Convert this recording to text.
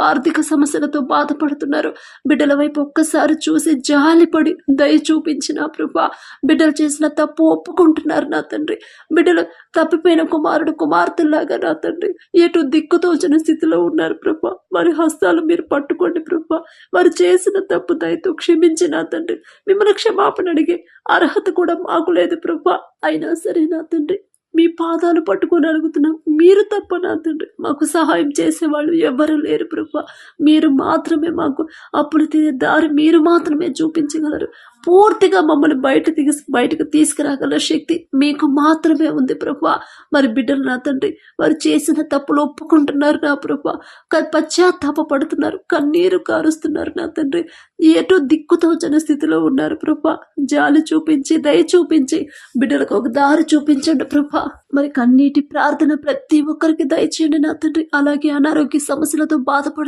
ఆర్థిక సమస్యలతో బాధపడుతున్నారు. బిడ్డల వైపు ఒక్కసారి చూసి జాలిపడి దయ చూపించిన ప్రభా, బిడ్డలు చేసిన తప్పు ఒప్పుకుంటున్నారు నా తండ్రి. బిడ్డలు తప్పిపోయిన కుమారుడు కుమార్తెలాగా నా తండ్రి ఎటు దిక్కుతోచిన స్థితిలో ఉన్నారు ప్రభా. వారి హస్తాలు మీరు పట్టుకోండి ప్రభా. వారు చేసిన తప్పు దయతో క్షమించి నా తండ్రి, మిమ్మల్ని క్షమాపణ అడిగే అర్హత కూడా మాకు లేదు ప్రభా. అయినా సరే నా తండ్రి, మీ పాదాలు పట్టుకొని అడుగుతున్నాం, మీరు తప్ప నా తండ్రి మాకు సహాయం చేసేవాళ్ళు ఎవరు లేరు ప్రభా. మీరు మాత్రమే మాకు అప్పులు తీరే దారి మీరు మాత్రమే చూపించగలరు. పూర్తిగా మమ్మల్ని బయటకు తీసుకురాగల శక్తి మీకు మాత్రమే ఉంది ప్రభా. మరి బిడ్డలు నా తండ్రి వారు చేసిన తప్పులు ఒప్పుకుంటున్నారు నా ప్రభా, పశ్చాత్తాప పడుతున్నారు, కన్నీరు కారుస్తున్నారు నా తండ్రి. ఎటు దిక్కుతోచని స్థితిలో ఉన్నారు ప్రభా. జాలి చూపించి దయ చూపించి బిడ్డలకు ఒక దారి చూపించండి ప్రభా. మరి కన్నీటి ప్రార్థన ప్రతి ఒక్కరికి దయచేయండి నా తండ్రి. అలాగే అనారోగ్య సమస్యలతో బాధపడు